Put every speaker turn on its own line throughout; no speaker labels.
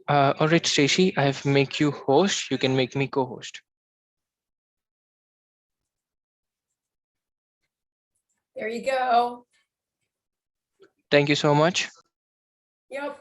All right, Stacy, I have make you host. You can make me co-host.
There you go.
Thank you so much.
Yep.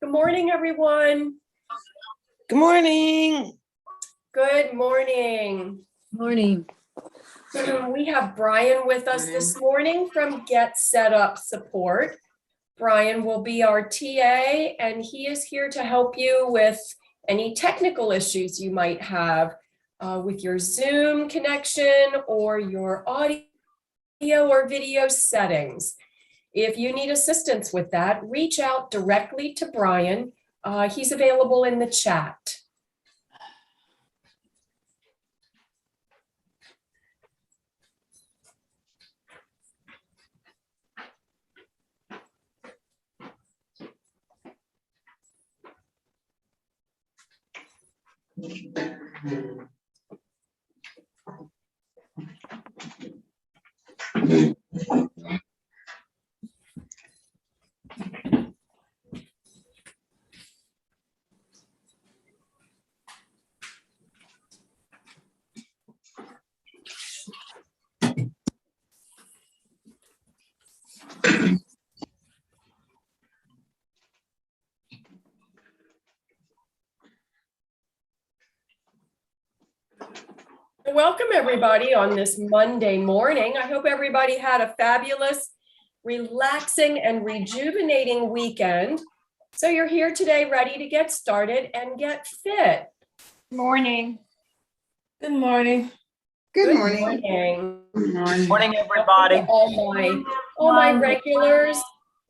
Good morning, everyone.
Good morning.
Good morning.
Morning.
We have Brian with us this morning from Get Set Up Support. Brian will be our TA, and he is here to help you with any technical issues you might have with your Zoom connection or your audio or video settings. If you need assistance with that, reach out directly to Brian. He's available in the chat. Welcome everybody on this Monday morning. I hope everybody had a fabulous, relaxing, and rejuvenating weekend. So you're here today ready to get started and get fit.
Morning.
Good morning.
Good morning.
Morning, everybody.
All my regulars.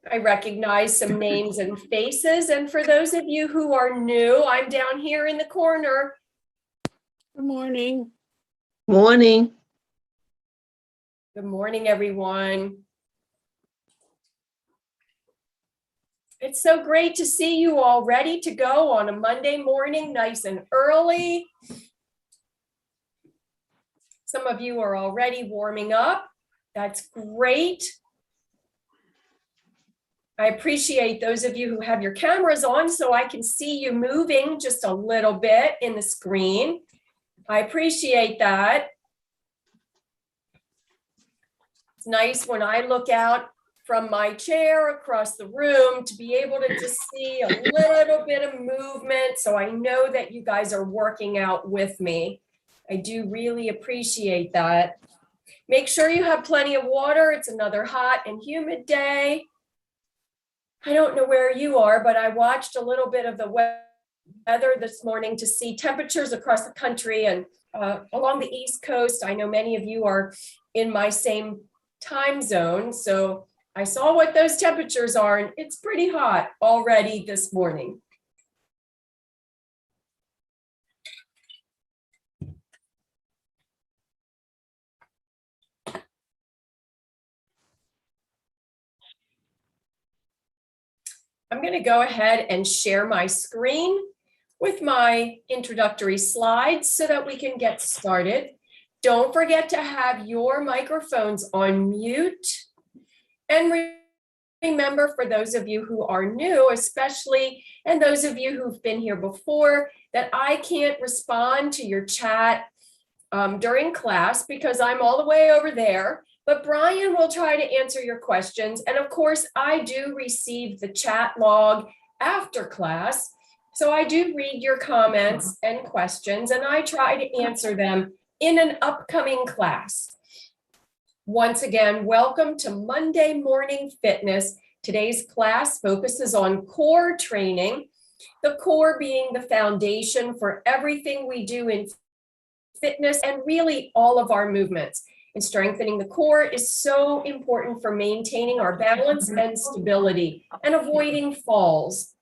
I recognize some names and faces. And for those of you who are new, I'm down here in the corner.
Good morning.
Morning.
Good morning, everyone. It's so great to see you all ready to go on a Monday morning, nice and early. Some of you are already warming up. That's great. I appreciate those of you who have your cameras on so I can see you moving just a little bit in the screen. I appreciate that. It's nice when I look out from my chair across the room to be able to just see a little bit of movement, so I know that you guys are working out with me. I do really appreciate that. Make sure you have plenty of water. It's another hot and humid day. I don't know where you are, but I watched a little bit of the weather this morning to see temperatures across the country and along the East Coast. I know many of you are in my same time zone, so I saw what those temperatures are, and it's pretty hot already this morning. I'm going to go ahead and share my screen with my introductory slides so that we can get started. Don't forget to have your microphones on mute. And remember, for those of you who are new, especially, and those of you who've been here before, that I can't respond to your chat during class because I'm all the way over there. But Brian will try to answer your questions. And of course, I do receive the chat log after class. So I do read your comments and questions, and I try to answer them in an upcoming class. Once again, welcome to Monday Morning Fitness, Today's class focuses on core training, the core being the foundation for everything we do in fitness and really all of our movements. And strengthening the core is so important for maintaining our balance and stability and avoiding falls.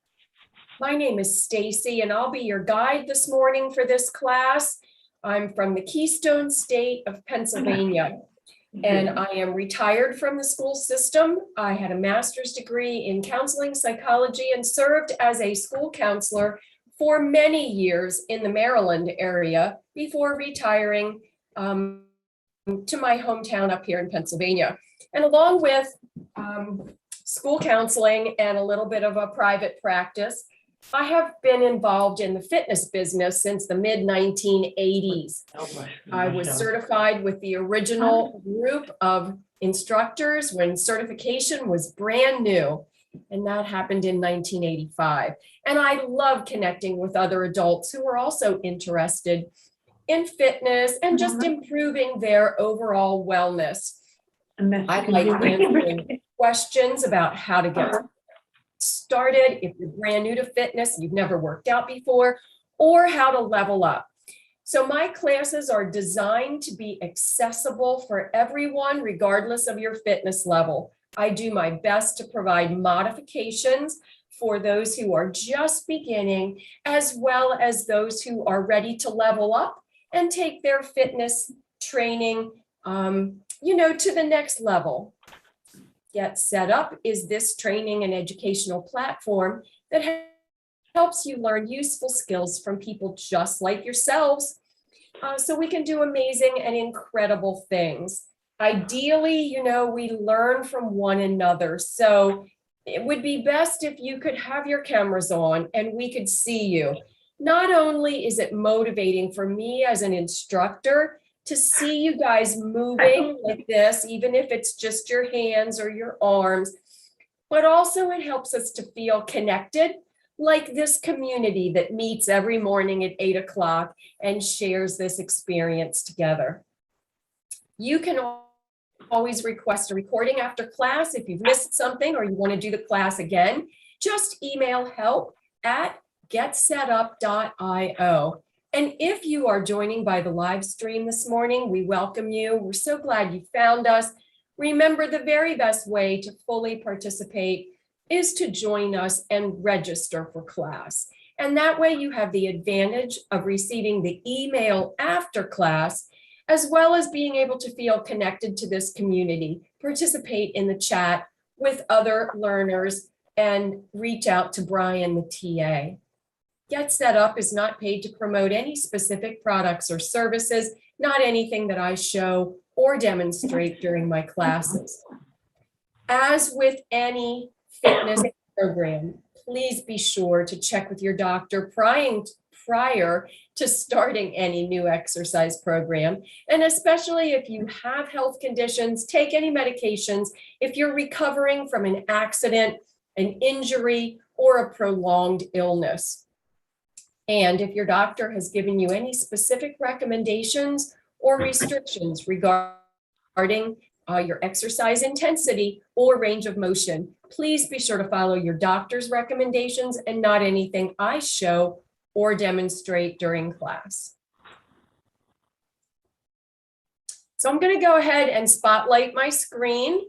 My name is Stacy, and I'll be your guide this morning for this class. I'm from the Keystone State of Pennsylvania, and I am retired from the school system. I had a master's degree in counseling psychology and served as a school counselor for many years in the Maryland area before retiring to my hometown up here in Pennsylvania. And along with school counseling and a little bit of a private practice, I have been involved in the fitness business since the mid-1980s. I was certified with the original group of instructors when certification was brand new, and that happened in 1985. And I love connecting with other adults who are also interested in fitness and just improving their overall wellness. I'd like answering questions about how to get started if you're brand new to fitness, you've never worked out before, or how to level up. So my classes are designed to be accessible for everyone, regardless of your fitness level. I do my best to provide modifications for those who are just beginning, as well as those who are ready to level up and take their fitness training, to the next level. Get Set Up is this training and educational platform that helps you learn useful skills from people just like yourselves, so we can do amazing and incredible things. Ideally, we learn from one another. So it would be best if you could have your cameras on and we could see you. Not only is it motivating for me as an instructor to see you guys moving like this, even if it's just your hands or your arms, but also it helps us to feel connected, like this community that meets every morning at 8 o'clock and shares this experience together. You can always request a recording after class if you've missed something or you want to do the class again. Just email help@getsetup.io. And if you are joining by the live stream this morning, we welcome you. We're so glad you found us. Remember, the very best way to fully participate is to join us and register for class. And that way you have the advantage of receiving the email after class, as well as being able to feel connected to this community, participate in the chat with other learners, and reach out to Brian, the TA. Get Set Up is not paid to promote any specific products or services, not anything that I show or demonstrate during my classes. As with any fitness program, please be sure to check with your doctor prior to starting any new exercise program. And especially if you have health conditions, take any medications if you're recovering from an accident, an injury, or a prolonged illness. And if your doctor has given you any specific recommendations or restrictions regarding your exercise intensity or range of motion, please be sure to follow your doctor's recommendations and not anything I show or demonstrate during class. So I'm going to go ahead and spotlight my screen.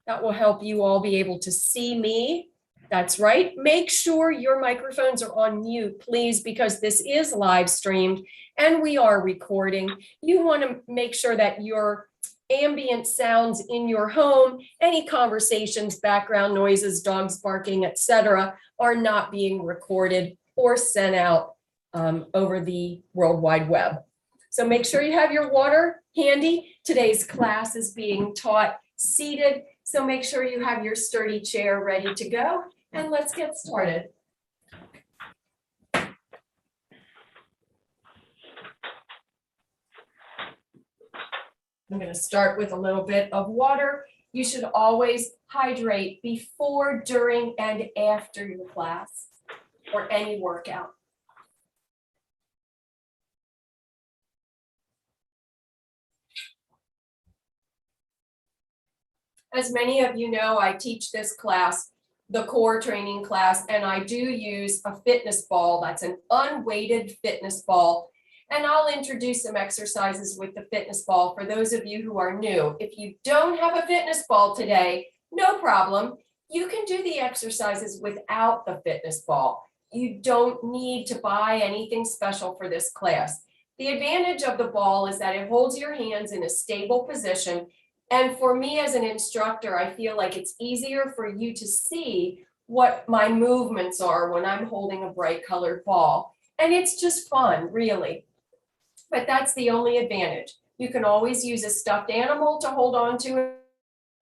That will help you all be able to see me. That's right. Make sure your microphones are on mute, please, because this is live streamed and we are recording. You want to make sure that your ambient sounds in your home, any conversations, background noises, dogs barking, etc., are not being recorded or sent out over the World Wide Web. So make sure you have your water handy. Today's class is being taught seated, so make sure you have your sturdy chair ready to go. And let's get started. I'm going to start with a little bit of water. You should always hydrate before, during, and after your class or any workout. As many of you know, I teach this class, the core training class, and I do use a fitness ball. That's an unweighted fitness ball. And I'll introduce some exercises with the fitness ball for those of you who are new. If you don't have a fitness ball today, no problem. You can do the exercises without the fitness ball. You don't need to buy anything special for this class. The advantage of the ball is that it holds your hands in a stable position. And for me as an instructor, I feel like it's easier for you to see what my movements are when I'm holding a bright colored ball. And it's just fun, really. But that's the only advantage. You can always use a stuffed animal to hold on to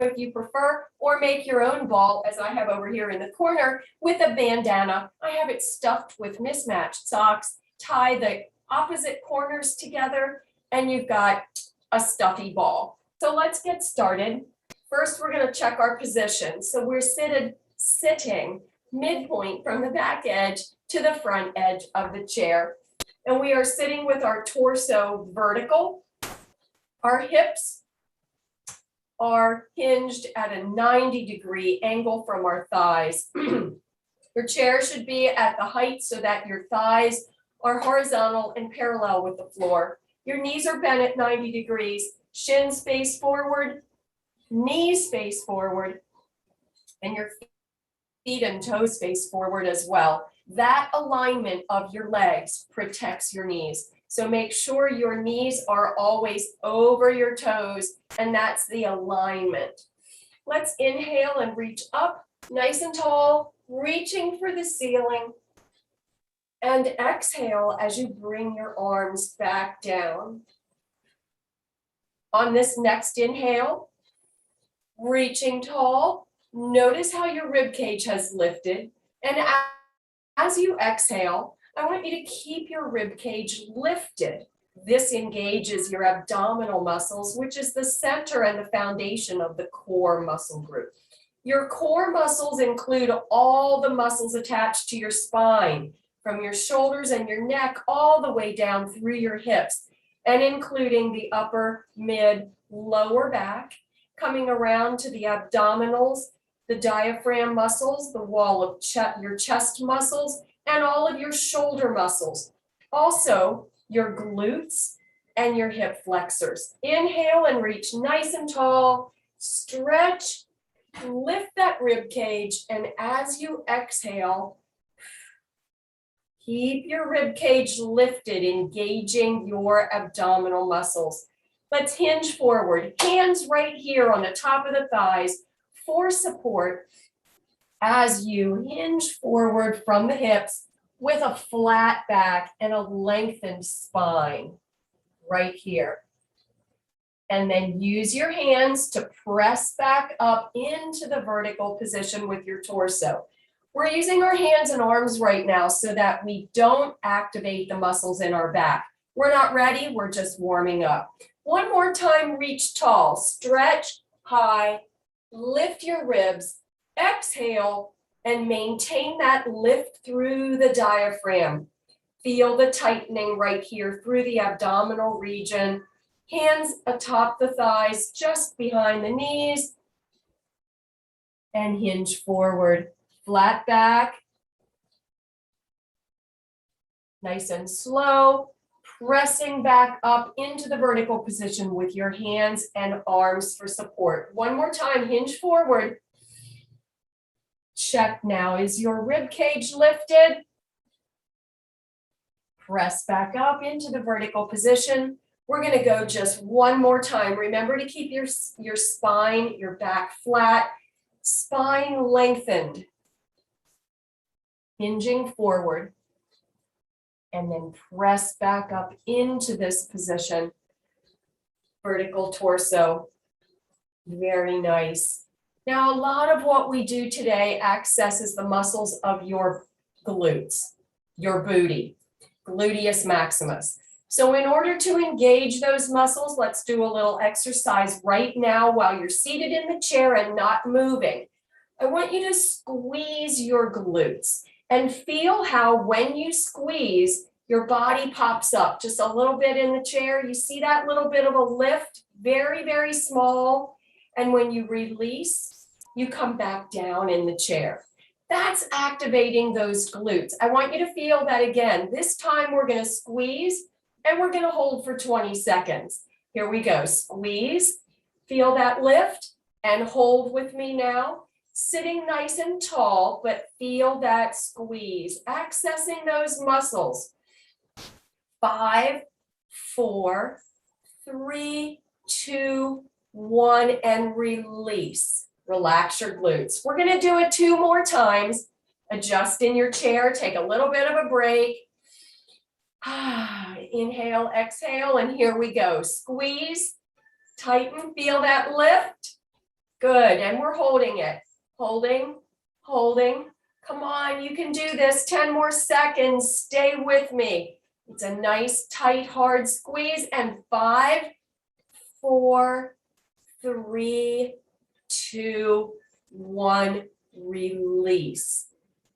if you prefer, or make your own ball, as I have over here in the corner, with a bandana. I have it stuffed with mismatched socks, tie the opposite corners together, and you've got a stuffy ball. So let's get started. First, we're going to check our position. So we're sitting midpoint from the back edge to the front edge of the chair. And we are sitting with our torso vertical. Our hips are hinged at a 90-degree angle from our thighs. Your chair should be at the height so that your thighs are horizontal and parallel with the floor. Your knees are bent at 90 degrees, shins face forward, knees face forward, and your feet and toes face forward as well. That alignment of your legs protects your knees. So make sure your knees are always over your toes, and that's the alignment. Let's inhale and reach up, nice and tall, reaching for the ceiling. And exhale as you bring your arms back down. On this next inhale, reaching tall, notice how your rib cage has lifted. And as you exhale, I want you to keep your rib cage lifted. This engages your abdominal muscles, which is the center and the foundation of the core muscle group. Your core muscles include all the muscles attached to your spine, from your shoulders and your neck all the way down through your hips, and including the upper, mid, lower back, coming around to the abdominals, the diaphragm muscles, the wall of your chest muscles, and all of your shoulder muscles. Also, your glutes and your hip flexors. Inhale and reach nice and tall. Stretch, lift that rib cage, and as you exhale, keep your rib cage lifted, engaging your abdominal muscles. Let's hinge forward. Hands right here on the top of the thighs for support as you hinge forward from the hips with a flat back and a lengthened spine right here. And then use your hands to press back up into the vertical position with your torso. We're using our hands and arms right now so that we don't activate the muscles in our back. We're not ready, we're just warming up. One more time, reach tall, stretch high, lift your ribs, exhale, and maintain that lift through the diaphragm. Feel the tightening right here through the abdominal region. Hands atop the thighs, just behind the knees, and hinge forward. Flat back, nice and slow, pressing back up into the vertical position with your hands and arms for support. One more time, hinge forward. Check now, is your rib cage lifted? Press back up into the vertical position. We're gonna go just one more time. Remember to keep your spine, your back flat, spine lengthened. Hinging forward, and then press back up into this position. Vertical torso, very nice. Now, a lot of what we do today accesses the muscles of your glutes, your booty, gluteus maximus. So in order to engage those muscles, let's do a little exercise right now while you're seated in the chair and not moving. I want you to squeeze your glutes. And feel how when you squeeze, your body pops up just a little bit in the chair. You see that little bit of a lift, very, very small. And when you release, you come back down in the chair. That's activating those glutes. I want you to feel that again. This time we're going to squeeze and we're going to hold for 20 seconds. Here we go. Squeeze, feel that lift, and hold with me now. Sitting nice and tall, but feel that squeeze, accessing those muscles. 5, 4, 3, 2, 1, and release. Relax your glutes. We're going to do it 2 more times. Adjust in your chair, take a little bit of a break. Inhale, exhale, and here we go. Squeeze, tighten, feel that lift. Good, and we're holding it. Holding, holding. Come on, you can do this. 10 more seconds. Stay with me. It's a nice, tight, hard squeeze. And 5, 4, 3, 2, 1, release.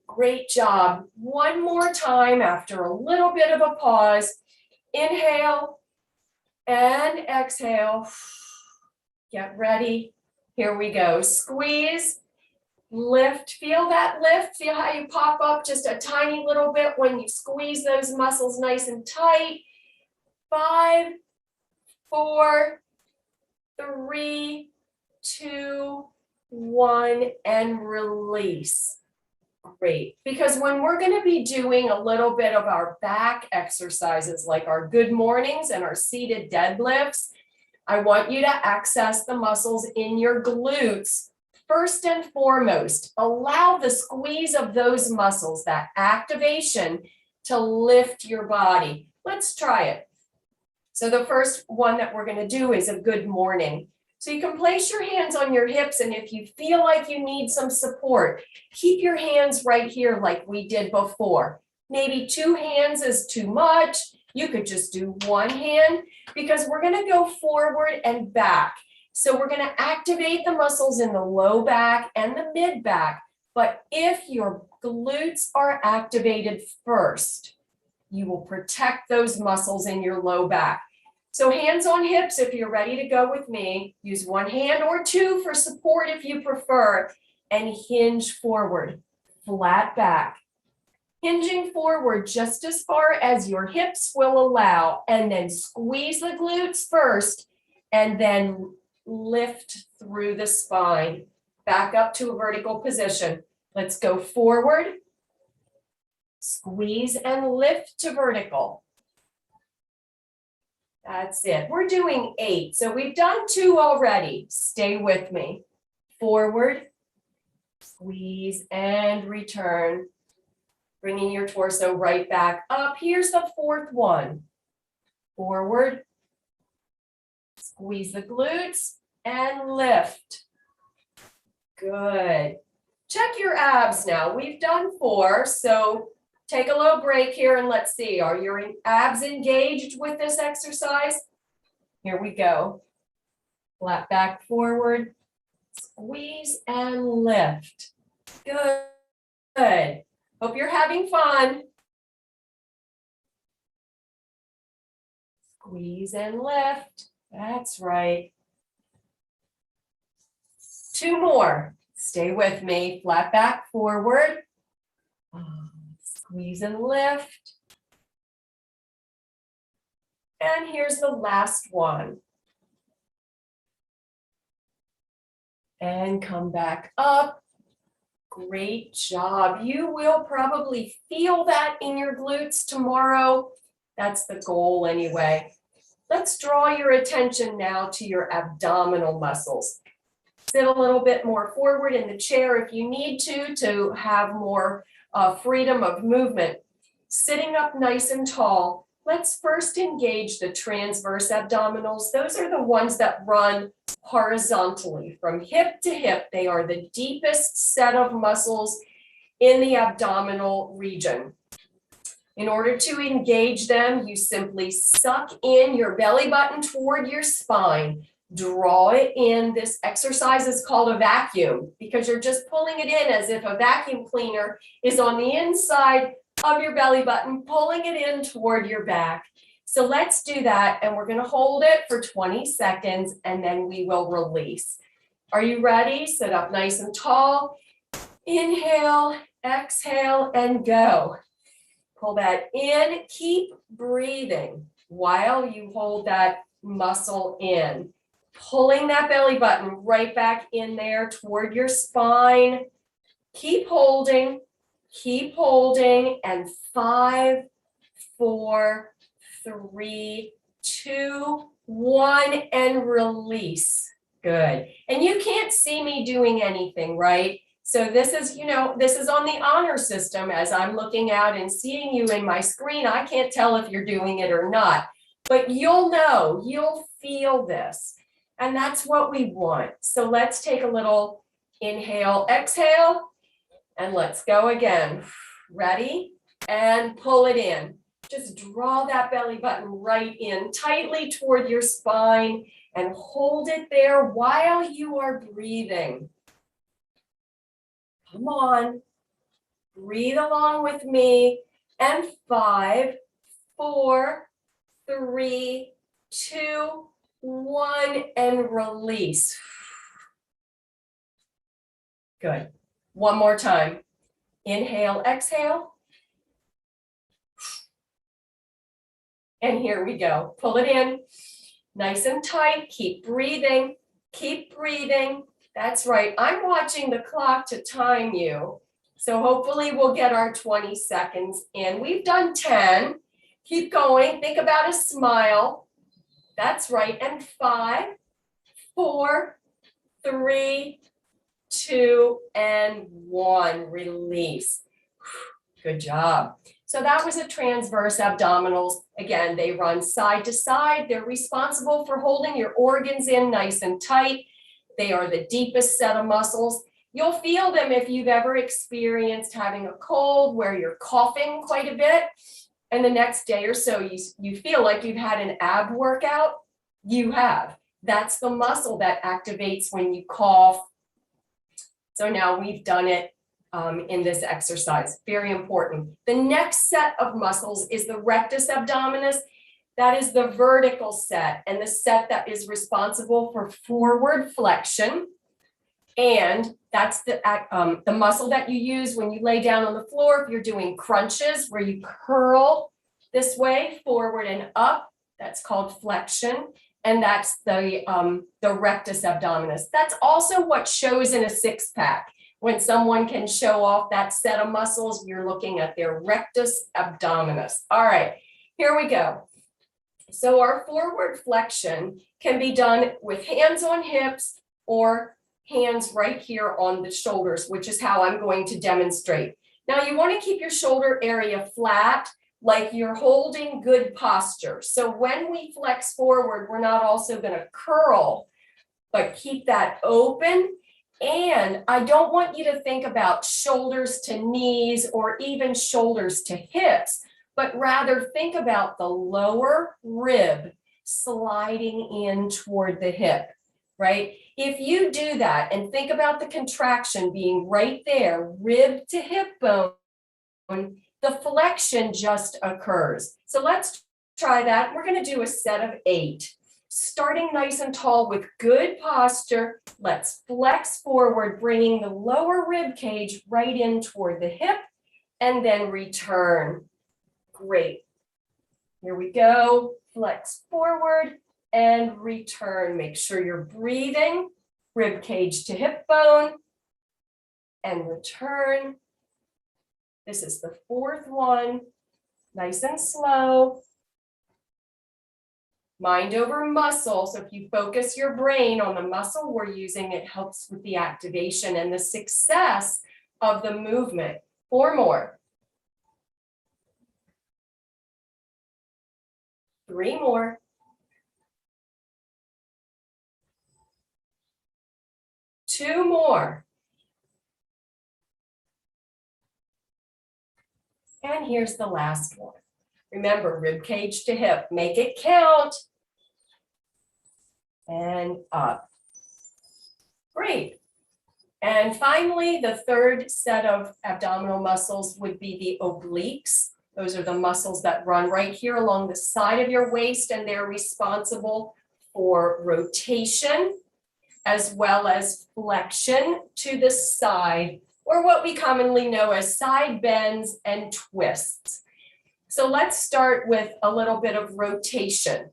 Great job. One more time after a little bit of a pause. Inhale and exhale. Get ready. Here we go. Squeeze, lift. Feel that lift. Feel how you pop up just a tiny little bit when you squeeze those muscles nice and tight. 5, 4, 3, 2, 1, and release. Great, because when we're going to be doing a little bit of our back exercises like our good mornings and our seated deadlifts, I want you to access the muscles in your glutes. First and foremost, allow the squeeze of those muscles, that activation, to lift your body. Let's try it. So the first one that we're going to do is a good morning. So you can place your hands on your hips, and if you feel like you need some support, keep your hands right here like we did before. Maybe 2 hands is too much. You could just do 1 hand because we're going to go forward and back. So we're going to activate the muscles in the low back and the mid back. But if your glutes are activated first, you will protect those muscles in your low back. So hands on hips if you're ready to go with me. Use 1 hand or 2 for support if you prefer. And hinge forward, flat back. Hinging forward just as far as your hips will allow. And then squeeze the glutes first. And then lift through the spine. Back up to a vertical position. Let's go forward. Squeeze and lift to vertical. That's it. We're doing 8. So we've done 2 already. Stay with me. Forward, squeeze, and return. Bringing your torso right back up. Here's the 4th one. Forward, squeeze the glutes, and lift. Good. Check your abs now. We've done 4, so take a little break here and let's see. Are your abs engaged with this exercise? Here we go. Flat back forward, squeeze and lift. Good. Good. Hope you're having fun. Squeeze and lift. That's right. 2 more. Stay with me. Flat back forward. Squeeze and lift. And here's the last one. And come back up. Great job. You will probably feel that in your glutes tomorrow. That's the goal anyway. Let's draw your attention now to your abdominal muscles. Sit a little bit more forward in the chair if you need to have more freedom of movement. Sitting up nice and tall, let's first engage the transverse abdominals. Those are the ones that run horizontally from hip to hip. They are the deepest set of muscles in the abdominal region. In order to engage them, you simply suck in your belly button toward your spine. Draw it in. This exercise is called a vacuum because you're just pulling it in as if a vacuum cleaner is on the inside of your belly button, pulling it in toward your back. So let's do that, and we're going to hold it for 20 seconds, and then we will release. Are you ready? Sit up nice and tall. Inhale, exhale, and go. Pull that in. Keep breathing while you hold that muscle in. Pulling that belly button right back in there toward your spine. Keep holding, and 5, 4, 3, 2, 1, and release. Good. And you can't see me doing anything, right? So this is, this is on the honor system. As I'm looking out and seeing you in my screen, I can't tell if you're doing it or not, but you'll know, you'll feel this. And that's what we want. So let's take a little inhale, exhale, and let's go again. Ready? And pull it in. Just draw that belly button right in tightly toward your spine and hold it there while you are breathing. Come on, breathe along with me. And 5, 4, 3, 2, 1, and release. Good. One more time. Inhale, exhale. And here we go. Pull it in. Nice and tight. Keep breathing. Keep breathing. That's right. I'm watching the clock to time you. So hopefully we'll get our 20 seconds in. We've done 10. Keep going. Think about a smile. That's right. And 5, 4, 3, 2, and 1. Release. Good job. So that was a transverse abdominals. Again, they run side to side. They're responsible for holding your organs in nice and tight. They are the deepest set of muscles. You'll feel them if you've ever experienced having a cold where you're coughing quite a bit. And the next day or so, you feel like you've had an ab workout. You have. That's the muscle that activates when you cough. So now we've done it in this exercise. Very important. The next set of muscles is the rectus abdominis. That is the vertical set and the set that is responsible for forward flexion. And that's the muscle that you use when you lay down on the floor. If you're doing crunches where you curl this way, forward and up, that's called flexion. And that's the rectus abdominis. That's also what shows in a six-pack. When someone can show off that set of muscles, you're looking at their rectus abdominis. All right, here we go. So our forward flexion can be done with hands on hips or hands right here on the shoulders, which is how I'm going to demonstrate. Now you want to keep your shoulder area flat, like you're holding good posture. So when we flex forward, we're not also going to curl, but keep that open. And I don't want you to think about shoulders to knees or even shoulders to hips, but rather think about the lower rib sliding in toward the hip, right? If you do that and think about the contraction being right there, rib to hip bone, the flexion just occurs. So let's try that. We're going to do a set of 8. Starting nice and tall with good posture, let's flex forward, bringing the lower rib cage right in toward the hip, and then return. Great. Here we go. Flex forward and return. Make sure you're breathing. Rib cage to hip bone and return. This is the 4th one. Nice and slow. Mind over muscle. So if you focus your brain on the muscle we're using, it helps with the activation and the success of the movement. 4 more. 3 more. 2 more. And here's the last one. Remember, rib cage to hip, make it count. And up. Great. And finally, the 3rd set of abdominal muscles would be the obliques. Those are the muscles that run right here along the side of your waist, and they're responsible for rotation as well as flexion to the side, or what we commonly know as side bends and twists. So let's start with a little bit of rotation.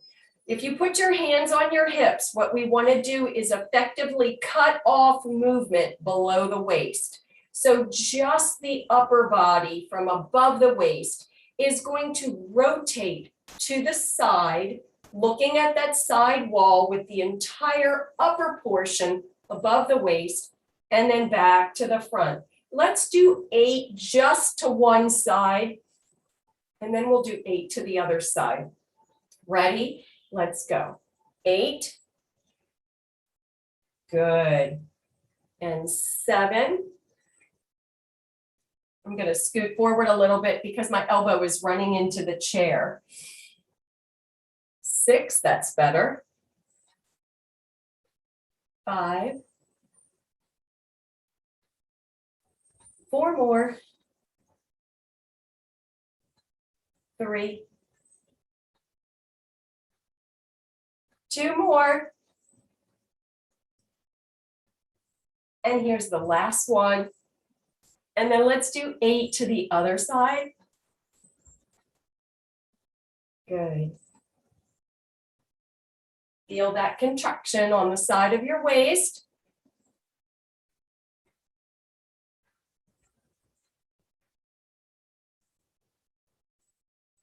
If you put your hands on your hips, what we want to do is effectively cut off movement below the waist. So just the upper body from above the waist is going to rotate to the side, looking at that side wall with the entire upper portion above the waist, and then back to the front. Let's do 8 just to one side, and then we'll do 8 to the other side. Ready? Let's go. 8. Good. And 7. I'm going to scoot forward a little bit because my elbow is running into the chair. 6, that's better. 5. 4 more. 3. 2 more. And here's the last one. And then let's do 8 to the other side. Good. Feel that contraction on the side of your waist.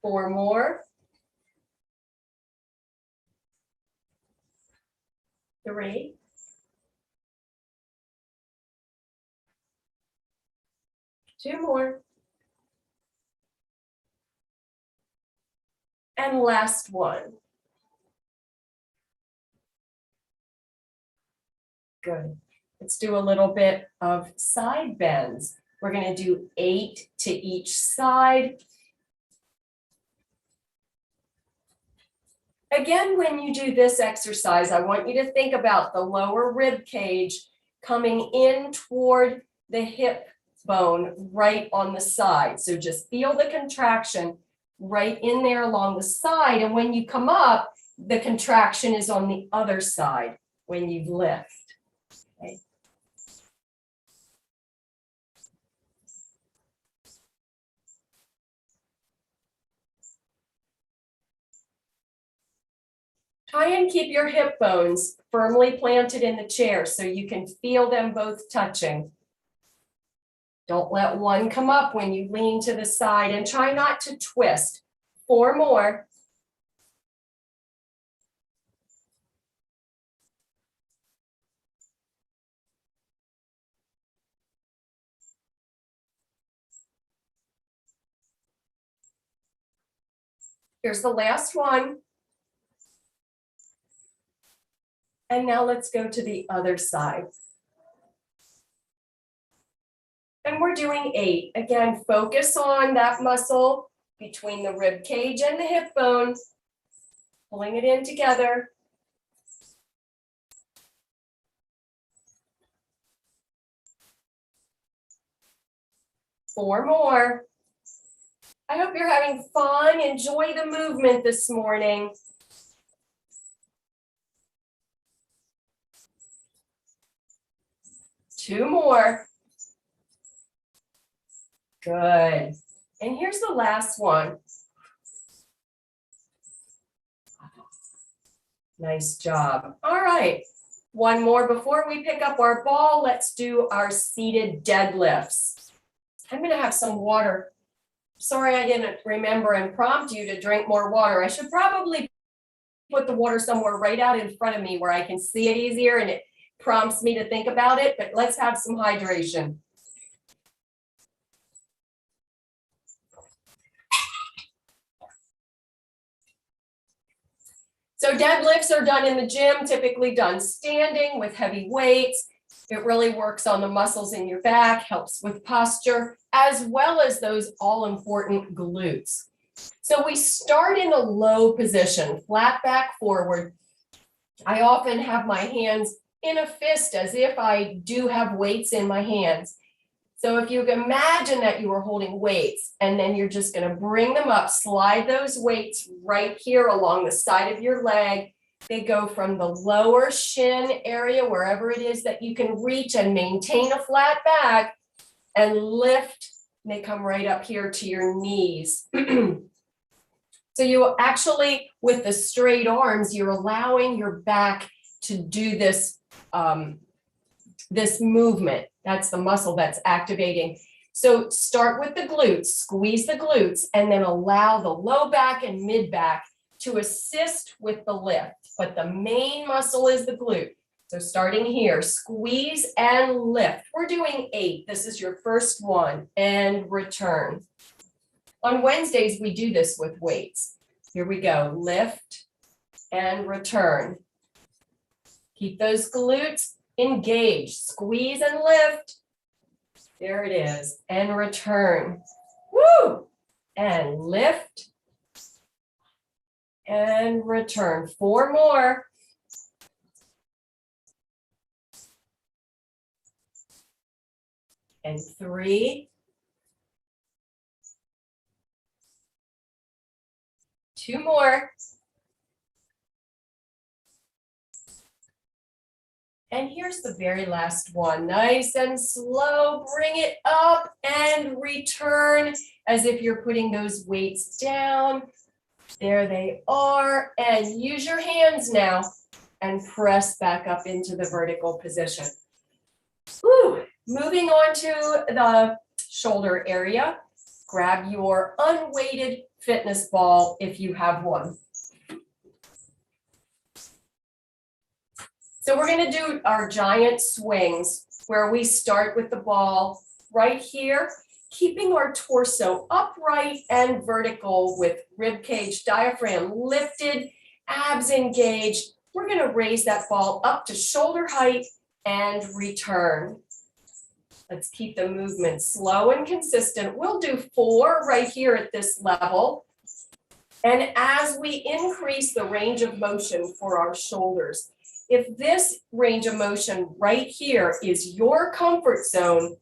Four more. 3. 2 more. And last one. Good. Let's do a little bit of side bends. We're going to do 8 to each side. Again, when you do this exercise, I want you to think about the lower rib cage coming in toward the hip bone right on the side. So just feel the contraction right in there along the side. And when you come up, the contraction is on the other side when you lift. Okay. Try and keep your hip bones firmly planted in the chair so you can feel them both touching. Don't let one come up when you lean to the side, and try not to twist. 4 more. Here's the last one. And now let's go to the other side. And we're doing 8. Again, focus on that muscle between the rib cage and the hip bone, pulling it in together. Four more. I hope you're having fun. Enjoy the movement this morning. Two more. Good. And here's the last one. Nice job. All right. One more before we pick up our ball. Let's do our seated deadlifts. I'm going to have some water. Sorry, I didn't remember and prompt you to drink more water. I should probably put the water somewhere right out in front of me where I can see it easier and it prompts me to think about it, but let's have some hydration. So deadlifts are done in the gym, typically done standing with heavy weights. It really works on the muscles in your back, helps with posture, as well as those all-important glutes. So we start in a low position, flat back forward. I often have my hands in a fist as if I do have weights in my hands. So if you can imagine that you are holding weights and then you're just going to bring them up, slide those weights right here along the side of your leg, They go from the lower shin area, wherever it is that you can reach and maintain a flat back, and lift. They come right up here to your knees. So you actually, with the straight arms, you're allowing your back to do this, this movement. That's the muscle that's activating. So start with the glutes, squeeze the glutes, and then allow the low back and mid back to assist with the lift. But the main muscle is the glute. So starting here, squeeze and lift. We're doing 8. This is your first one, and return. On Wednesdays, we do this with weights. Here we go, lift and return. Keep those glutes engaged, squeeze and lift. There it is, and return. Woo! And lift and return. 4 more. And 3. 2 more. And here's the very last one. Nice and slow. Bring it up and return as if you're putting those weights down. There they are. And use your hands now and press back up into the vertical position. Whew. Moving on to the shoulder area. Grab your unweighted fitness ball if you have one. So we're going to do our giant swings where we start with the ball right here, keeping our torso upright and vertical with rib cage, diaphragm lifted, abs engaged. We're going to raise that ball up to shoulder height and return. Let's keep the movement slow and consistent. We'll do 4 right here at this level. And as we increase the range of motion for our shoulders, if this range of motion right here is your comfort zone,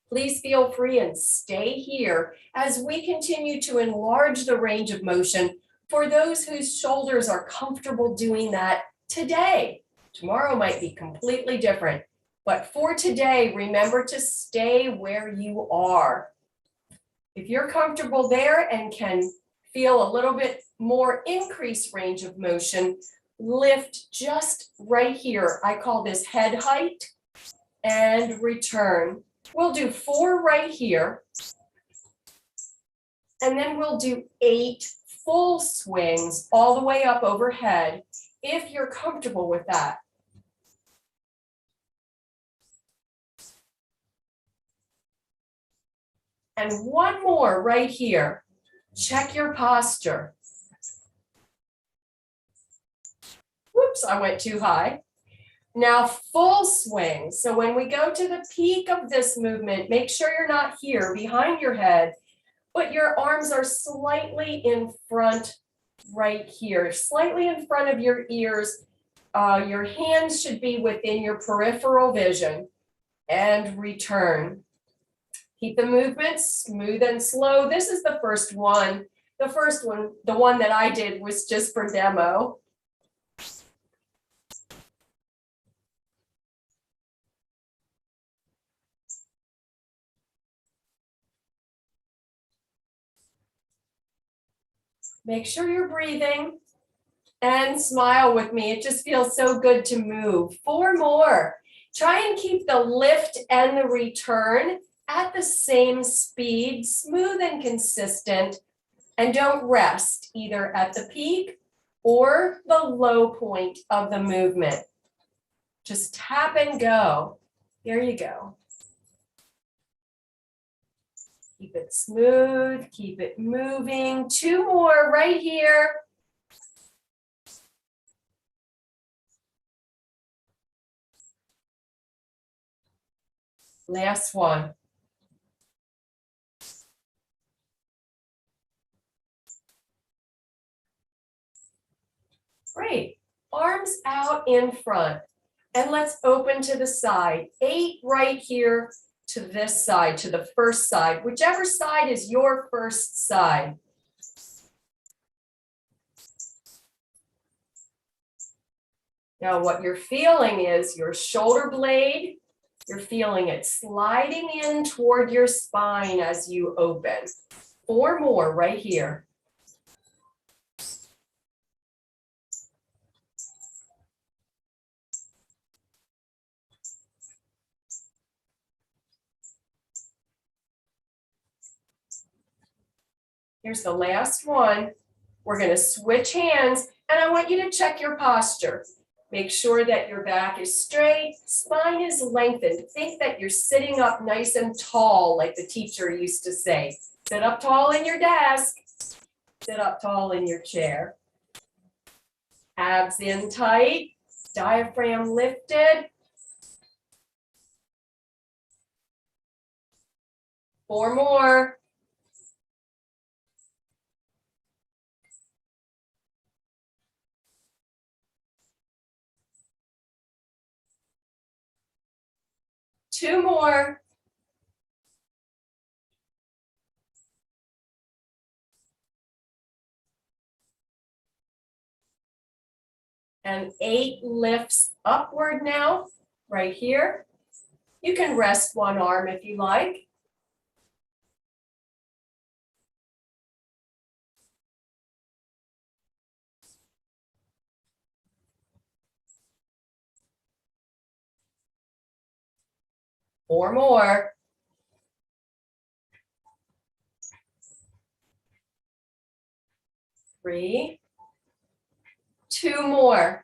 please feel free and stay here as we continue to enlarge the range of motion for those whose shoulders are comfortable doing that today. Tomorrow might be completely different, but for today, remember to stay where you are. If you're comfortable there and can feel a little bit more increased range of motion, lift just right here. I call this head height and return. We'll do 4 right here. And then we'll do 8 full swings all the way up overhead if you're comfortable with that. And 1 more right here. Check your posture. Whoops, I went too high. Now full swing. So when we go to the peak of this movement, make sure you're not here behind your head, but your arms are slightly in front right here, slightly in front of your ears. Your hands should be within your peripheral vision, and return. Keep the movement smooth and slow. This is the first one. The first one, the one that I did was just for demo. Make sure you're breathing and smile with me. It just feels so good to move. 4 more. Try and keep the lift and the return at the same speed, smooth and consistent, and don't rest either at the peak or the low point of the movement. Just tap and go. There you go. Keep it smooth, keep it moving. 2 more right here. Last one. Great. Arms out in front. And let's open to the side. 8 right here to this side, to the first side, whichever side is your first side. Now what you're feeling is your shoulder blade, you're feeling it sliding in toward your spine as you open. 4 more right here. Here's the last one. We're going to switch hands, and I want you to check your posture. Make sure that your back is straight, spine is lengthened. Think that you're sitting up nice and tall, like the teacher used to say. Sit up tall in your desk. Sit up tall in your chair. Abs in tight, diaphragm lifted. 4 more. Two more. And 8 lifts upward now, right here. You can rest one arm if you like. Four more. Three. 2 more.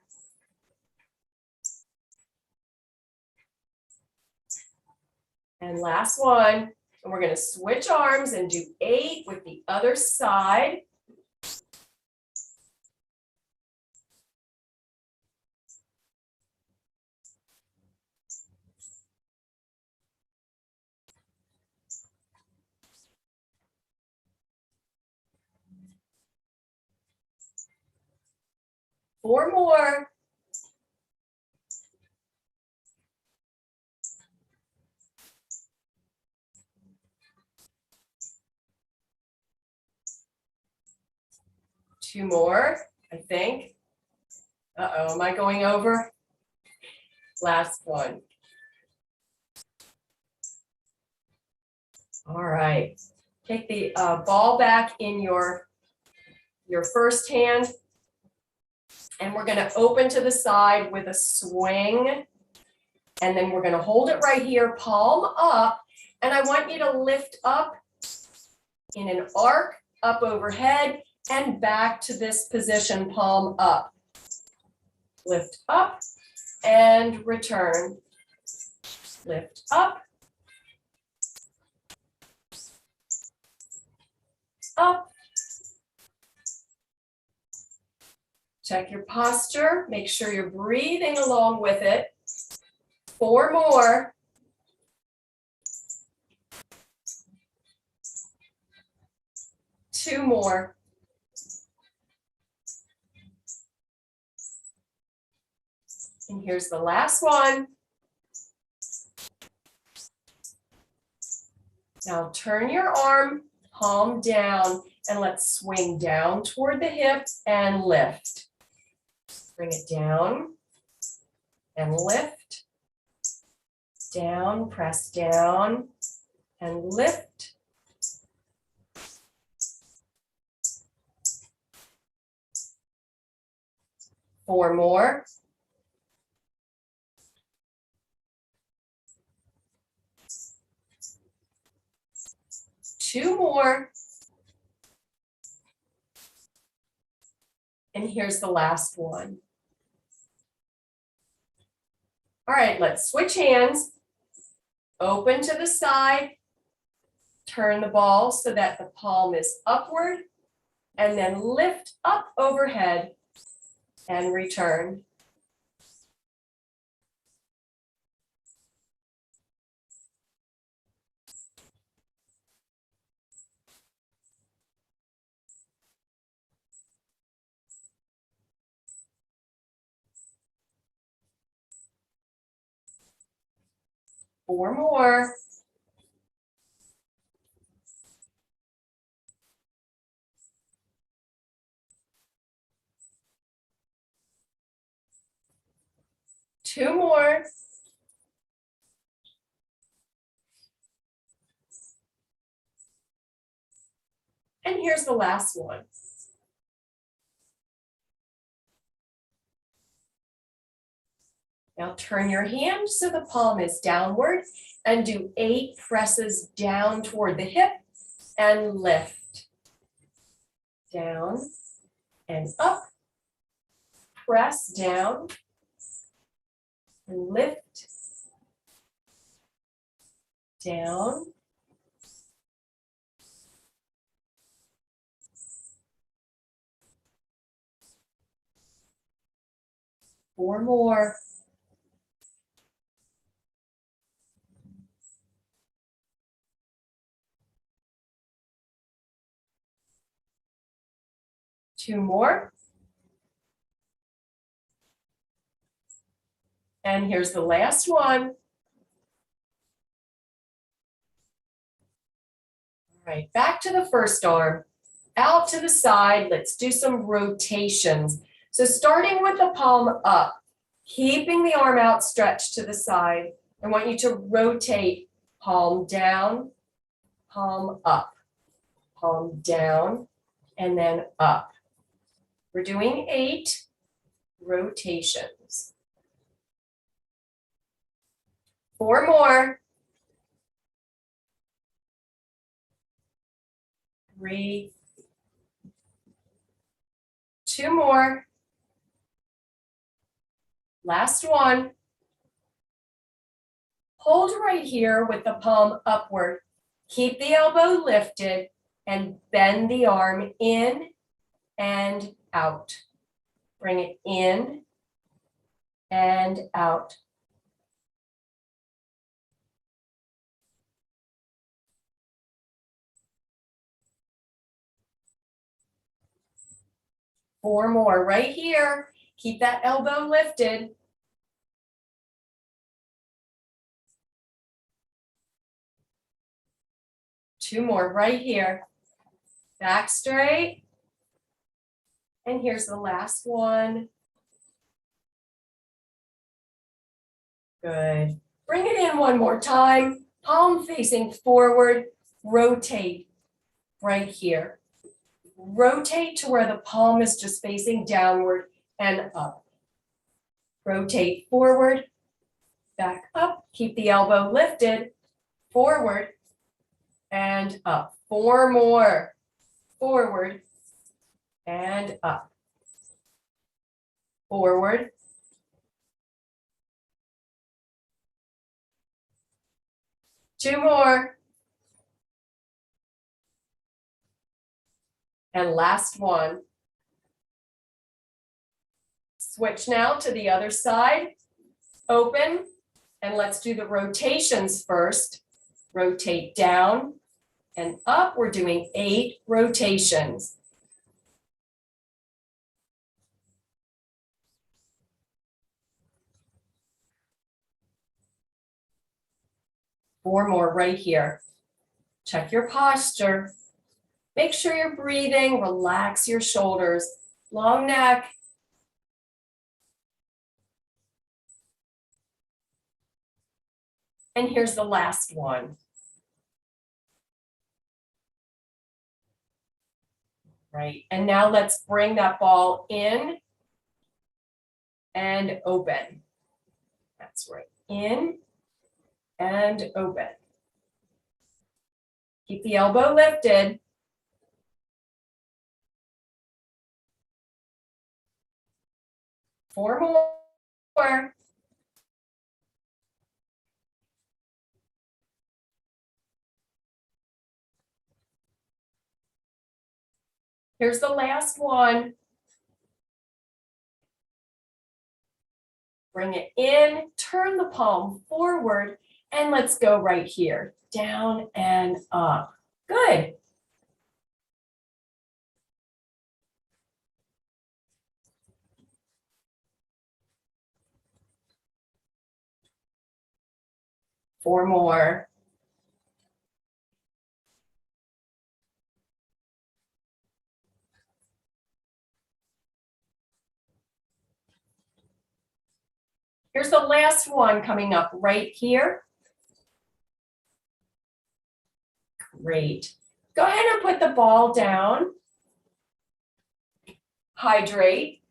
And last one. And we're going to switch arms and do 8 with the other side. Four more. Two more, I think. Uh-oh, am I going over? Last one. All right. Take the ball back in your first hand. And we're going to open to the side with a swing. And then we're going to hold it right here, palm up. And I want you to lift up in an arc, up overhead, and back to this position, palm up. Lift up and return. Lift up. Up. Check your posture. Make sure you're breathing along with it. 4 more. Two more. And here's the last one. Now turn your arm, palm down, and let's swing down toward the hip and lift. Bring it down and lift. Down, press down and lift. Four more. Two more. And here's the last one. All right, let's switch hands. Open to the side. Turn the ball so that the palm is upward. And then lift up overhead and return. Four more. 2 more. And here's the last one. Now turn your hand so the palm is downward and do 8 presses down toward the hip and lift. Down and up. Press down and lift. Down. Four more. Two more. And here's the last one. All right, back to the first arm. Out to the side, let's do some rotations. So starting with the palm up, keeping the arm outstretched to the side. I want you to rotate palm down, palm up, palm down, and then up. We're doing 8 rotations. 4 more. 3. 2 more. Last one. Hold right here with the palm upward. Keep the elbow lifted and bend the arm in and out. Bring it in and out. Four more right here. Keep that elbow lifted. Two more right here. Back straight. And here's the last one. Good. Bring it in one more time. Palm facing forward. Rotate right here. Rotate to where the palm is just facing downward and up. Rotate forward, back up. Keep the elbow lifted. Forward and up. 4 more. Forward and up. Forward. Two more. And last one. Switch now to the other side. Open, and let's do the rotations first. Rotate down and up. We're doing 8 rotations. Four more right here. Check your posture. Make sure you're breathing, relax your shoulders, long neck. And here's the last one. Right, and now let's bring that ball in and open. That's right, in and open. Keep the elbow lifted. Four more. Here's the last one. Bring it in, turn the palm forward, and let's go right here. Down and up. Good. Four more. Here's the last one coming up right here. Great. Go ahead and put the ball down. Hydrate.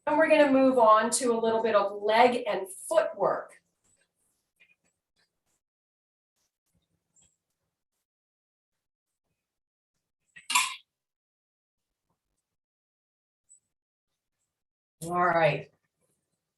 And we're going to move on to a little bit of leg and foot work. All right.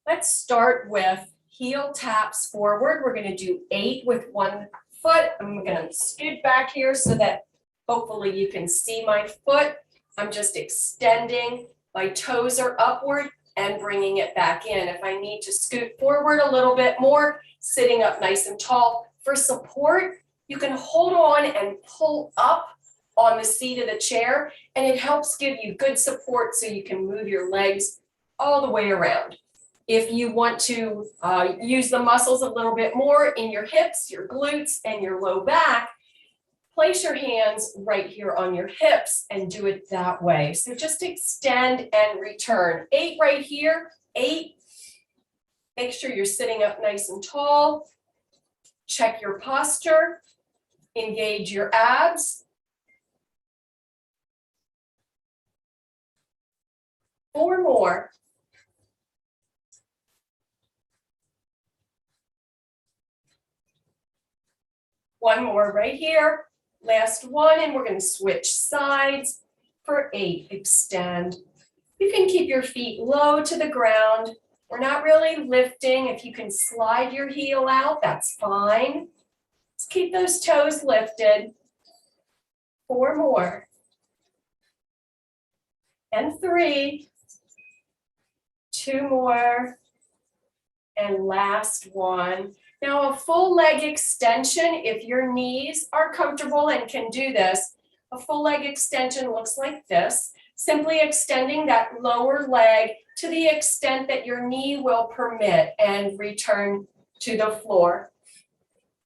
Let's start with heel taps forward. We're going to do 8 with one foot. I'm going to scoot back here so that hopefully you can see my foot. I'm just extending. My toes are upward and bringing it back in. If I need to scoot forward a little bit more, sitting up nice and tall. For support, you can hold on and pull up on the seat of the chair, and it helps give you good support so you can move your legs all the way around. If you want to use the muscles a little bit more in your hips, your glutes, and your low back, place your hands right here on your hips and do it that way. So just extend and return. 8 right here, 8. Make sure you're sitting up nice and tall. Check your posture. Engage your abs. 4 more. One more right here. Last one, and we're going to switch sides for 8. Extend. You can keep your feet low to the ground. We're not really lifting. If you can slide your heel out, that's fine. Just keep those toes lifted. 4 more. And 3. 2 more. And last one. Now, a full leg extension, if your knees are comfortable and can do this, a full leg extension looks like this, simply extending that lower leg to the extent that your knee will permit and return to the floor.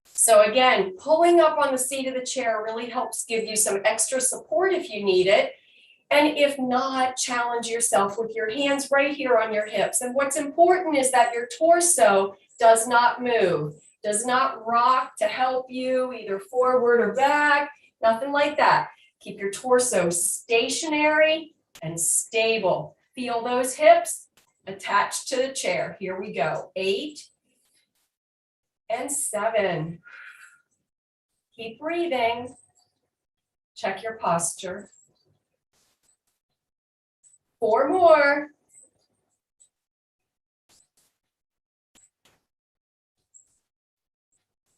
So again, pulling up on the seat of the chair really helps give you some extra support if you need it. And if not, challenge yourself with your hands right here on your hips. And what's important is that your torso does not move, does not rock to help you either forward or back, nothing like that. Keep your torso stationary and stable. Feel those hips attached to the chair. Here we go. 8 and 7. Keep breathing. Check your posture. 4 more.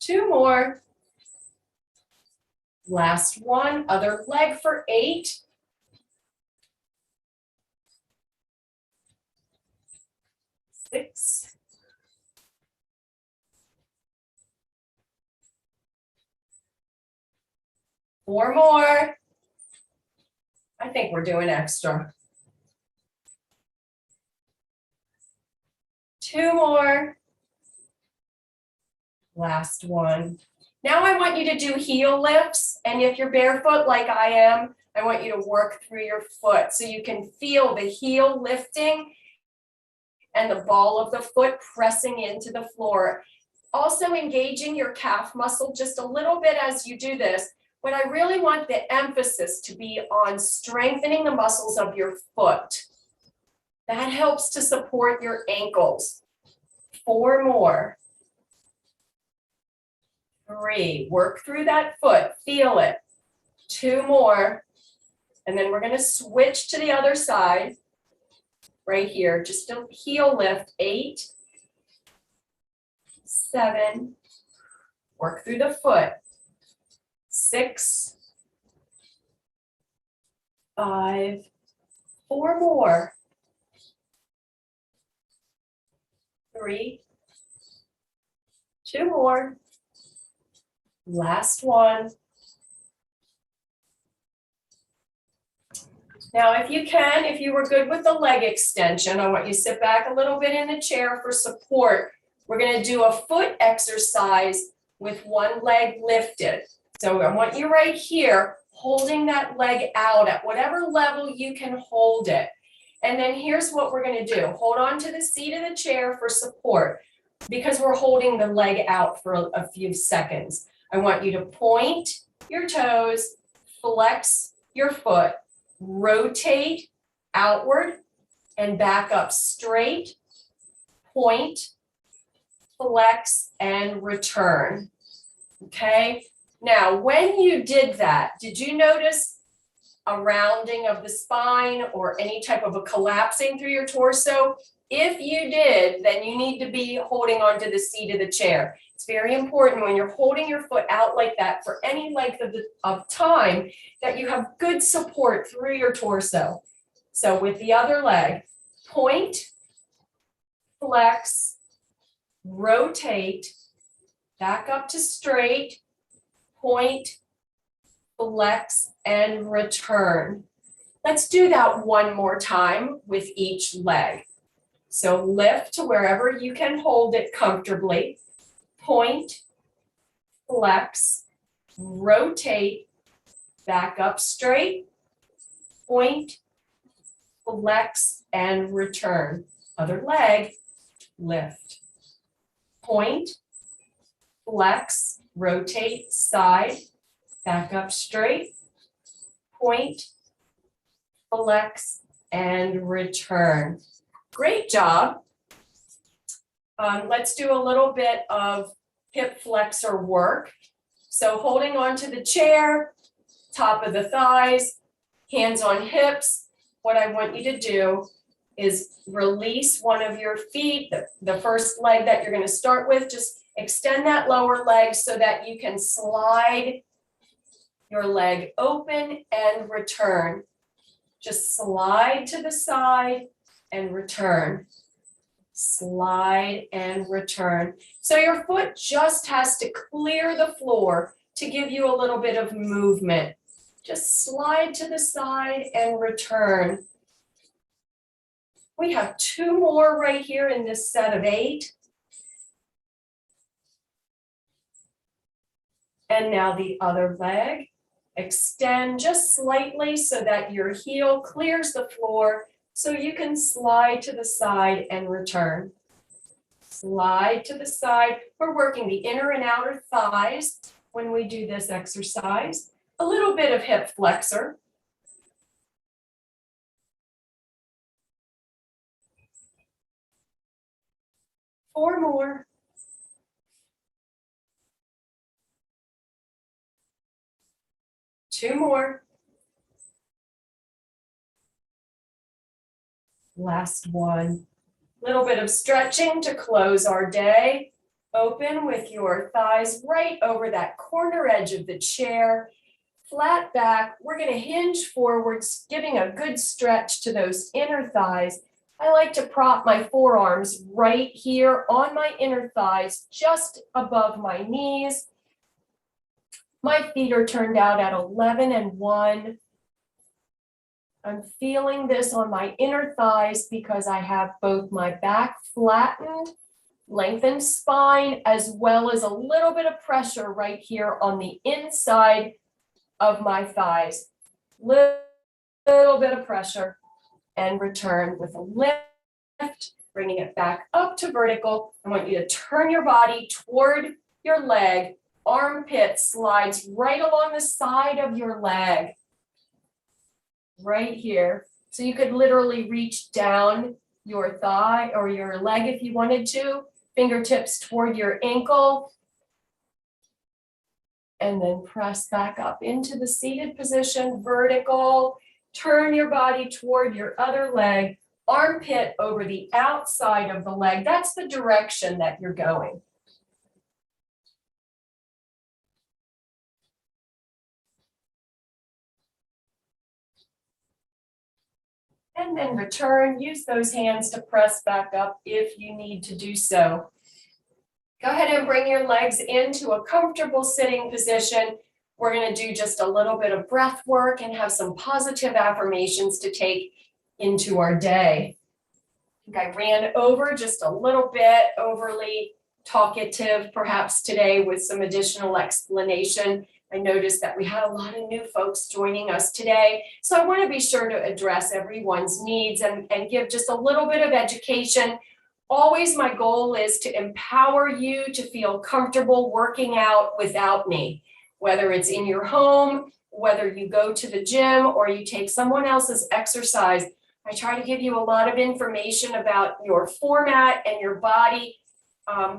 2 more. Last one, other leg for 8. 6. 4 more. I think we're doing extra. 2 more. Last one. Now I want you to do heel lifts, and if you're barefoot like I am, I want you to work through your foot so you can feel the heel lifting and the ball of the foot pressing into the floor. Also engaging your calf muscle just a little bit as you do this, but I really want the emphasis to be on strengthening the muscles of your foot. That helps to support your ankles. 4 more. 3, work through that foot, feel it. 2 more, and then we're going to switch to the other side, right here, just a heel lift. 8, 7, work through the foot. 6, 5, 4 more. 3, 2 more. Last one. Now, if you can, if you were good with the leg extension, I want you to sit back a little bit in the chair for support. We're going to do a foot exercise with one leg lifted. So I want you right here, holding that leg out at whatever level you can hold it. And then here's what we're gonna do. Hold on to the seat of the chair for support because we're holding the leg out for a few seconds. I want you to point your toes, flex your foot, rotate outward and back up straight, point, flex, and return. Okay? Now, when you did that, did you notice a rounding of the spine or any type of a collapsing through your torso? If you did, then you need to be holding onto the seat of the chair. It's very important when you're holding your foot out like that for any length of time that you have good support through your torso. So with the other leg, point, flex, rotate, back up to straight, point, flex, and return. Let's do that one more time with each leg. So lift to wherever you can hold it comfortably, point, flex, rotate, back up straight, point, flex, and return. Other leg, lift, point, flex, rotate, side, back up straight, point, flex, and return. Great job. Let's do a little bit of hip flexor work. So holding onto the chair, top of the thighs, hands on hips. What I want you to do is release one of your feet, the first leg that you're going to start with. Just extend that lower leg so that you can slide your leg open and return. Just slide to the side and return. Slide and return. So your foot just has to clear the floor to give you a little bit of movement. Just slide to the side and return. We have 2 more right here in this set of 8. And now the other leg. Extend just slightly so that your heel clears the floor so you can slide to the side and return. Slide to the side. We're working the inner and outer thighs when we do this exercise. A little bit of hip flexor. Four more. Two more. Last one. Little bit of stretching to close our day. Open with your thighs right over that corner edge of the chair. Flat back. We're going to hinge forwards, giving a good stretch to those inner thighs. I like to prop my forearms right here on my inner thighs, just above my knees. My feet are turned out at 11 and 1. I'm feeling this on my inner thighs because I have both my back flattened, lengthened spine, as well as a little bit of pressure right here on the inside of my thighs. Little bit of pressure and return with a lift, bringing it back up to vertical. I want you to turn your body toward your leg. Armpit slides right along the side of your leg. Right here. So you could literally reach down your thigh or your leg if you wanted to. Fingertips toward your ankle. And then press back up into the seated position, vertical. Turn your body toward your other leg. Armpit over the outside of the leg. That's the direction that you're going. And then return. Use those hands to press back up if you need to do so. Go ahead and bring your legs into a comfortable sitting position. We're going to do just a little bit of breath work and have some positive affirmations to take into our day. I think I ran over just a little bit, overly talkative perhaps today with some additional explanation I noticed that we had a lot of new folks joining us today. So I want to be sure to address everyone's needs and give just a little bit of education. Always my goal is to empower you to feel comfortable working out without me, whether it's in your home, whether you go to the gym or you take someone else's exercise. I try to give you a lot of information about your format and your body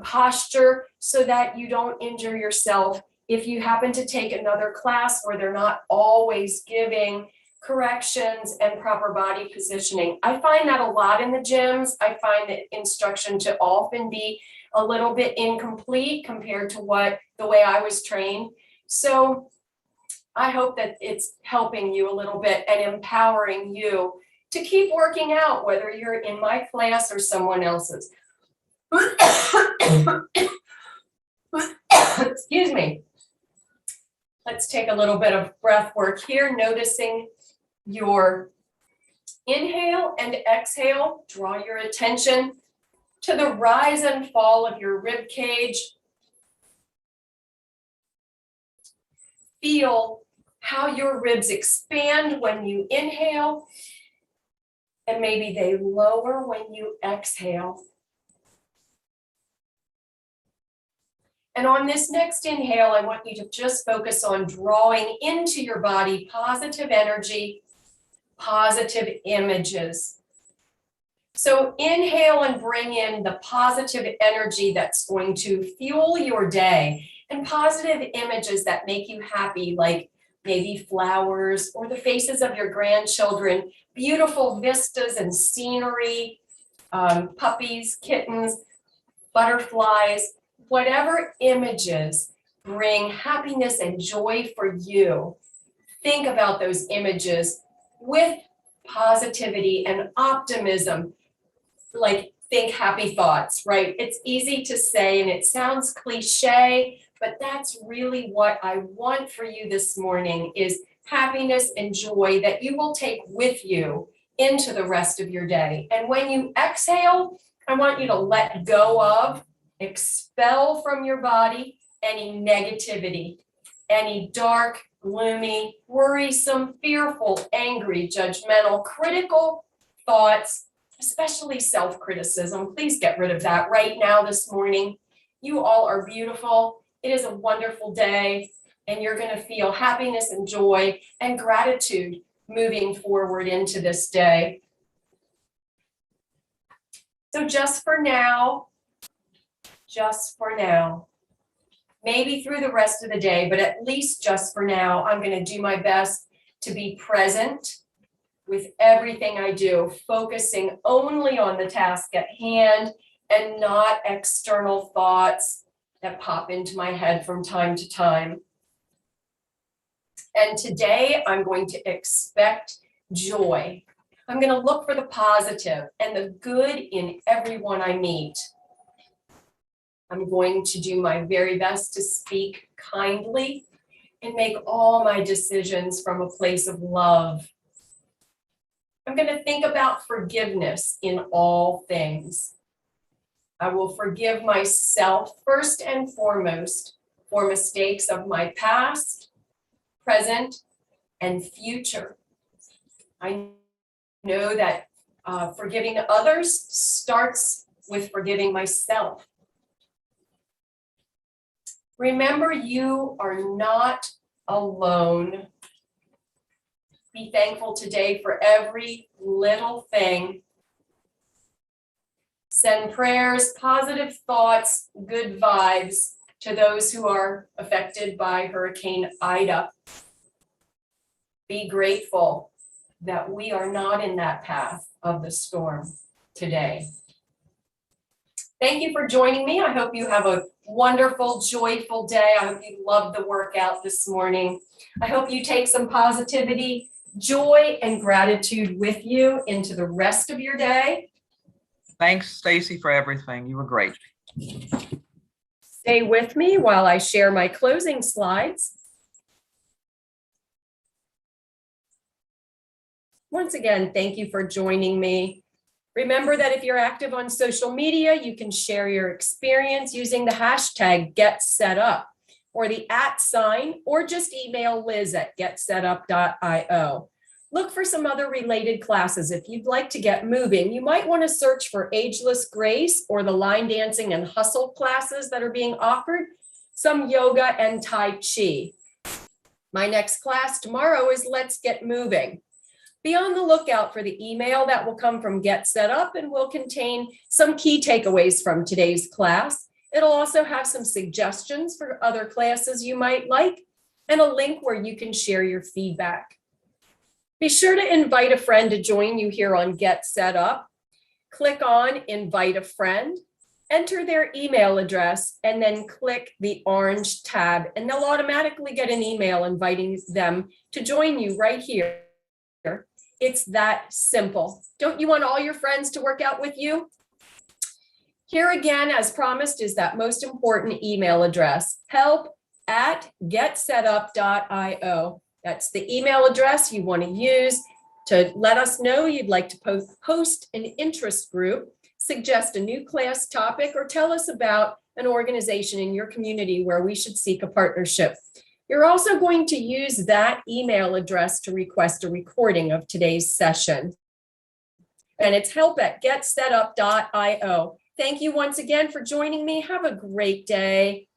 posture so that you don't injure yourself if you happen to take another class where they're not always giving corrections and proper body positioning. I find that a lot in the gyms. I find the instruction to often be a little bit incomplete compared to the way I was trained. So I hope that it's helping you a little bit and empowering you to keep working out, whether you're in my class or someone else's. Excuse me. Let's take a little bit of breath work here, noticing your inhale and exhale. Draw your attention to the rise and fall of your rib cage. Feel how your ribs expand when you inhale, and maybe they lower when you exhale. And on this next inhale, I want you to just focus on drawing into your body positive energy, positive images. So inhale and bring in the positive energy that's going to fuel your day, and positive images that make you happy, like maybe flowers or the faces of your grandchildren, beautiful vistas and scenery, puppies, kittens, butterflies. Whatever images bring happiness and joy for you, think about those images with positivity and optimism. Like, think happy thoughts, right? It's easy to say and it sounds cliche, but that's really what I want for you this morning, is happiness and joy that you will take with you into the rest of your day. And when you exhale, I want you to let go of, expel from your body any negativity, any dark, gloomy, worrisome, fearful, angry, judgmental, critical thoughts, especially self-criticism. Please get rid of that right now this morning. You all are beautiful. It is a wonderful day, and you're going to feel happiness and joy and gratitude moving forward into this day. So just for now, maybe through the rest of the day, but at least just for now, I'm going to do my best to be present with everything I do, focusing only on the task at hand and not external thoughts that pop into my head from time to time. And today I'm going to expect joy. I'm going to look for the positive and the good in everyone I meet. I'm going to do my very best to speak kindly and make all my decisions from a place of love. I'm going to think about forgiveness in all things. I will forgive myself first and foremost for mistakes of my past, present, and future. I know that forgiving others starts with forgiving myself. Remember, you are not alone. Be thankful today for every little thing. Send prayers, positive thoughts, good vibes to those who are affected by Hurricane Ida. Be grateful that we are not in that path of the storm today. Thank you for joining me. I hope you have a wonderful, joyful day. I hope you loved the workout this morning. I hope you take some positivity, joy, and gratitude with you into the rest of your day.
Thanks, Stacy, for everything. You were great.
Stay with me while I share my closing slides. Once again, thank you for joining me. Remember that if you're active on social media, you can share your experience using the hashtag #GetSetUp. or the @ sign, or just email Liz at getsetup.io. Look for some other related classes. If you'd like to get moving, you might want to search for Ageless Grace or the line dancing and hustle classes that are being offered, some yoga and Tai Chi. My next class tomorrow is Let's Get Moving. Be on the lookout for the email that will come from Get Set Up and will contain some key takeaways from today's class. It'll also have some suggestions for other classes you might like and a link where you can share your feedback. Be sure to invite a friend to join you here on Get Set Up. Click on Invite a Friend, enter their email address, and then click the orange tab, and they'll automatically get an email inviting them to join you right here. It's that simple. Don't you want all your friends to work out with you? Here again, as promised, is that most important email address, help@getsetup.io. That's the email address you want to use to let us know you'd like to host an interest group, suggest a new class topic, or tell us about an organization in your community where we should seek a partnership. You're also going to use that email address to request a recording of today's session. And it's help@getsetup.io. Thank you once again for joining me. Have a great day.